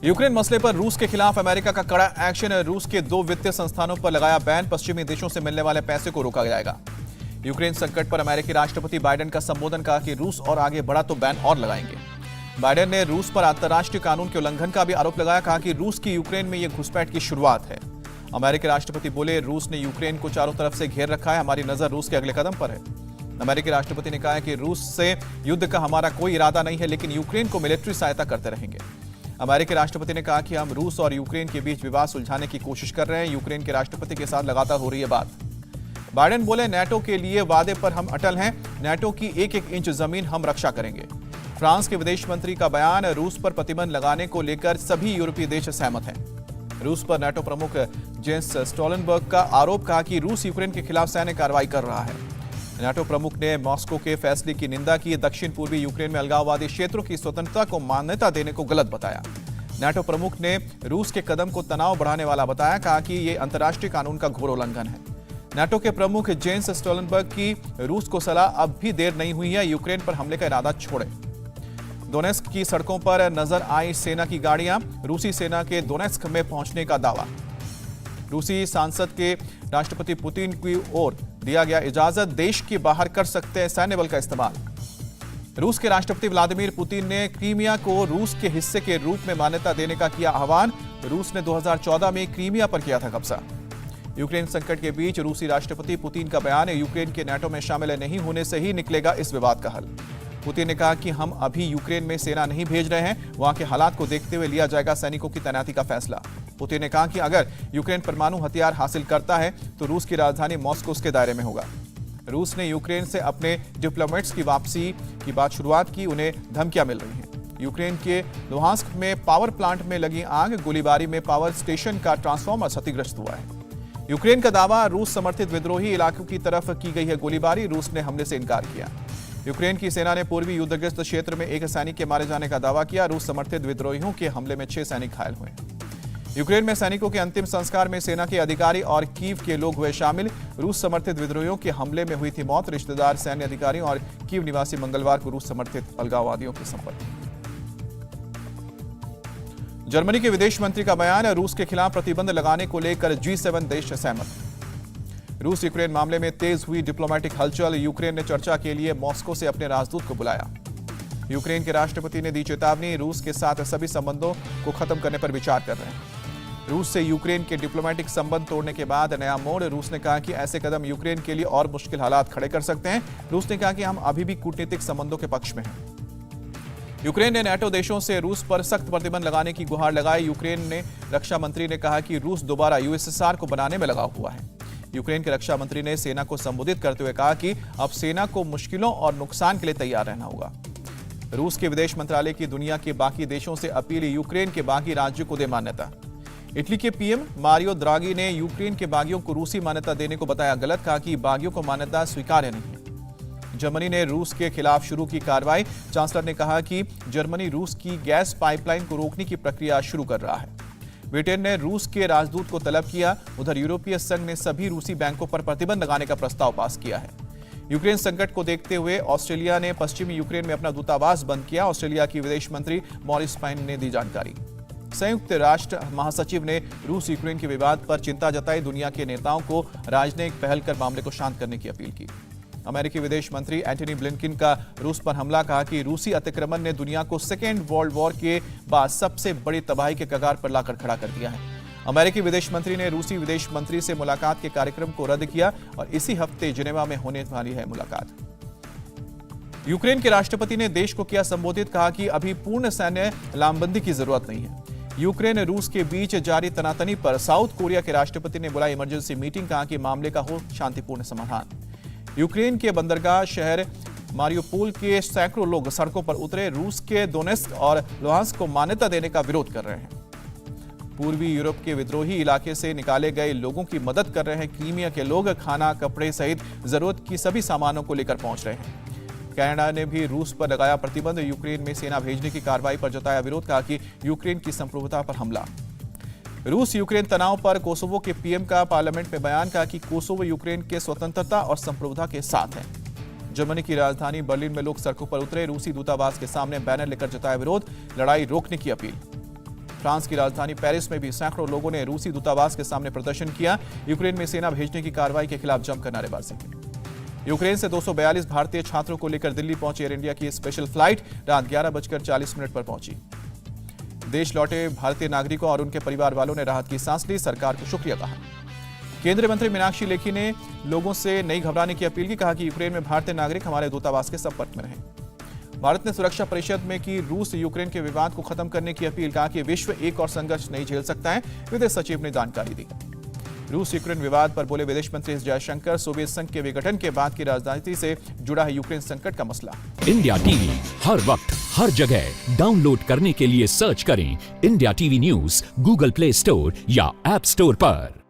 Ukraine मसले पर रूस के खिलाफ अमेरिका का कड़ा एक्शन। रूस के 2 वित्तीय संस्थानों पर लगाया बैन। पश्चिमी देशों से मिलने वाले पैसे को रोका जाएगा। यूक्रेन संकट पर अमेरिकी राष्ट्रपति बाइडेन का संबोधन। कहा कि रूस और आगे बढ़ा तो बैन और लगाएंगे। बाइडेन ने रूस पर अंतर्राष्ट्रीय कानून के उल्लंघन का भी आरोप लगाया। कहा कि रूस की यूक्रेन में यह घुसपैठ की शुरुआत है। अमेरिकी राष्ट्रपति बोले, रूस ने यूक्रेन को चारों तरफ से घेर रखा है, हमारी नजर रूस के अगले कदम पर है। अमेरिकी राष्ट्रपति ने कहा है कि रूस से युद्ध का हमारा कोई इरादा नहीं है, लेकिन यूक्रेन को मिलिट्री सहायता करते रहेंगे। अमेरिकी राष्ट्रपति ने कहा कि हम रूस और यूक्रेन के बीच विवाद सुलझाने की कोशिश कर रहे हैं। यूक्रेन के राष्ट्रपति के साथ लगातार हो रही है बात। बाइडेन बोले, नाटो के लिए वादे पर हम अटल हैं। नाटो की एक एक इंच जमीन हम रक्षा करेंगे। फ्रांस के विदेश मंत्री का बयान। रूस पर प्रतिबंध लगाने को लेकर सभी यूरोपीय देश सहमत हैं। रूस पर नाटो प्रमुख जेंस स्टोलनबर्ग का आरोप। कहा कि रूस यूक्रेन के खिलाफ सैन्य कार्रवाई कर रहा है। नाटो प्रमुख ने मॉस्को के फैसले की निंदा की। दक्षिण पूर्वी यूक्रेन में अलगाववादी क्षेत्रों की स्वतंत्रता को मान्यता देने को गलत बताया। नाटो प्रमुख ने रूस के कदम को तनाव बढ़ाने वाला बताया। कहा कि यह अंतर्राष्ट्रीय कानून का घोर उल्लंघन है। नाटो के प्रमुख जेंस स्टोलनबर्ग की रूस को सलाह, अब भी देर नहीं हुई है, यूक्रेन पर हमले का इरादा छोड़े। दोनेस्क की सड़कों पर नजर आई सेना की गाड़ियां। रूसी सेना के दोनेस्क में पहुंचने का दावा। रूसी सांसद के राष्ट्रपति पुतिन की ओर दिया गया इजाजत। देश के बाहर कर सकते हैं सैन्य बल का इस्तेमाल। रूस के राष्ट्रपति व्लादिमीर पुतिन ने क्रीमिया को रूस के हिस्से के रूप में मान्यता देने का किया आह्वान। रूस ने 2014 में क्रीमिया पर किया था कब्जा। यूक्रेन संकट के बीच रूसी राष्ट्रपति पुतिन का बयान। यूक्रेन के नाटो में शामिल नहीं होने से ही निकलेगा इस विवाद का हल। पुतिन ने कहा कि हम अभी यूक्रेन में सेना नहीं भेज रहे हैं, वहां के हालात को देखते हुए लिया जाएगा सैनिकों की तैनाती का फैसला। पुतिन ने कहा कि अगर यूक्रेन परमाणु हथियार हासिल करता है तो रूस की राजधानी मॉस्को उसके दायरे में होगा। रूस ने यूक्रेन से अपने डिप्लोमेट्स की वापसी की बात शुरुआत की। उन्हें धमकियां मिल रही हैं। यूक्रेन के लुहांस्क में पावर प्लांट में लगी आग। गोलीबारी में पावर स्टेशन का ट्रांसफार्मर क्षतिग्रस्त हुआ है। यूक्रेन का दावा, रूस समर्थित विद्रोही इलाकों की तरफ की गई है गोलीबारी। रूस ने हमले से इनकार किया। यूक्रेन की सेना ने पूर्वी युद्धग्रस्त क्षेत्र में एक सैनिक के मारे जाने का दावा किया। रूस समर्थित विद्रोहियों के हमले में 6 सैनिक घायल हुए। यूक्रेन में सैनिकों के अंतिम संस्कार में सेना के अधिकारी और कीव के लोग हुए शामिल। रूस समर्थित विद्रोहियों के हमले में हुई थी मौत। रिश्तेदार, सैन्य अधिकारियों और कीव निवासी मंगलवार को रूस समर्थित अलगाववादियों के संपर्क। जर्मनी के विदेश मंत्री का बयान। रूस के खिलाफ प्रतिबंध लगाने को लेकर G7 देश सहमत। रूस यूक्रेन मामले में तेज हुई डिप्लोमेटिक हलचल। यूक्रेन ने चर्चा के लिए मॉस्को से अपने राजदूत को बुलाया। यूक्रेन के राष्ट्रपति ने दी चेतावनी। रूस के साथ सभी संबंधों को खत्म करने पर विचार कर रहे हैं। रूस से यूक्रेन के डिप्लोमेटिक संबंध तोड़ने के बाद नया मोड़। रूस ने कहा कि ऐसे कदम यूक्रेन के लिए और मुश्किल हालात खड़े कर सकते हैं। रूस ने कहा कि हम अभी भी कूटनीतिक संबंधों के पक्ष में हैं। यूक्रेन ने नाटो देशों से रूस पर सख्त प्रतिबंध लगाने की गुहार लगाई। यूक्रेन ने रक्षा मंत्री ने कहा कि रूस दोबारा यूएसएसआर को बनाने में लगा हुआ है। यूक्रेन के रक्षा मंत्री ने सेना को संबोधित करते हुए कहा कि अब सेना को मुश्किलों और नुकसान के लिए तैयार रहना होगा। रूस के विदेश मंत्रालय की दुनिया के बाकी देशों से अपील, यूक्रेन के बागी राज्यों को दे मान्यता। इटली के पीएम मारियो द्रागी ने यूक्रेन के बागियों को रूसी मान्यता देने को बताया गलत। कहा कि बागियों को मान्यता स्वीकार्य नहीं है। जर्मनी ने रूस के खिलाफ शुरू की कार्रवाई। चांसलर ने कहा कि जर्मनी रूस की गैस पाइपलाइन को रोकने की प्रक्रिया शुरू कर रहा है। ब्रिटेन ने रूस के राजदूत को तलब किया। उधर यूरोपीय संघ ने सभी रूसी बैंकों पर प्रतिबंध लगाने का प्रस्ताव पास किया है। यूक्रेन संकट को देखते हुए ऑस्ट्रेलिया ने पश्चिमी यूक्रेन में अपना दूतावास बंद किया। ऑस्ट्रेलिया की विदेश मंत्री मॉरिस पाइन ने दी जानकारी। संयुक्त राष्ट्र महासचिव ने रूस यूक्रेन के विवाद पर चिंता जताई। दुनिया के नेताओं को राजनयिक पहल कर मामले को शांत करने की अपील की। अमेरिकी विदेश मंत्री एंटनी ब्लिंकन का रूस पर हमला। कहा कि रूसी अतिक्रमण ने दुनिया को सेकेंड वर्ल्ड वॉर के बाद सबसे बड़ी तबाही के कगार पर लाकर खड़ा कर दिया है। अमेरिकी विदेश मंत्री ने रूसी विदेश मंत्री से मुलाकात के कार्यक्रम को रद्द किया और इसी हफ्ते जिनेवा में होने वाली है मुलाकात। यूक्रेन के राष्ट्रपति ने देश को किया संबोधित। कहा कि अभी पूर्ण सैन्य लामबंदी की जरूरत नहीं है। यूक्रेन रूस के बीच जारी तनातनी पर साउथ कोरिया के राष्ट्रपति ने बुलाई इमरजेंसी मीटिंग। कहा कि मामले का हो शांतिपूर्ण समाधान। यूक्रेन के बंदरगाह शहर मारियोपोल के सैकड़ों लोग सड़कों पर उतरे। रूस के दोनेस्क और लुहांस्क को मान्यता देने का विरोध कर रहे हैं। पूर्वी यूरोप के विद्रोही इलाके से निकाले गए लोगों की मदद कर रहे हैं। क्रीमिया के लोग खाना, कपड़े सहित जरूरत की सभी सामानों को लेकर पहुंच रहे हैं। कनाडा ने भी रूस पर लगाया प्रतिबंध। यूक्रेन में सेना भेजने की कार्रवाई पर जताया विरोध। कहा कि यूक्रेन की संप्रभुता पर हमला। रूस यूक्रेन तनाव पर कोसोवो के पीएम का पार्लियामेंट में बयान। कहा कि कोसोवो यूक्रेन के स्वतंत्रता और संप्रभुता के साथ है। जर्मनी की राजधानी बर्लिन में लोग सड़कों पर उतरे। रूसी दूतावास के सामने बैनर लेकर जताया विरोध। लड़ाई रोकने की अपील। फ्रांस की राजधानी पेरिस में भी सैकड़ों लोगों ने रूसी दूतावास के सामने प्रदर्शन किया। यूक्रेन में सेना भेजने की कार्रवाई के खिलाफ जमकर नारेबाजी की। यूक्रेन से 242 भारतीय छात्रों को लेकर दिल्ली पहुंची एयर इंडिया की स्पेशल फ्लाइट रात 11:40 पर पहुंची। देश लौटे भारतीय नागरिकों और उनके परिवार वालों ने राहत की सांस ली, सरकार को शुक्रिया कहा। केंद्रीय मंत्री मीनाक्षी लेखी ने लोगों से नहीं घबराने की अपील की। कहा कि यूक्रेन में भारतीय नागरिक हमारे दूतावास के संपर्क में रहें। भारत ने सुरक्षा परिषद में की रूस यूक्रेन के विवाद को खत्म करने की अपील। कहा कि विश्व एक और संघर्ष नहीं झेल सकता है, विदेश सचिव ने जानकारी दी। रूस यूक्रेन विवाद पर बोले विदेश मंत्री एस जयशंकर, सोवियत संघ के विघटन के बाद की राजनीति से जुड़ा है यूक्रेन संकट का मसला। इंडिया टीवी हर वक्त हर जगह डाउनलोड करने के लिए सर्च करें India TV news Google play store या ऐप स्टोर पर।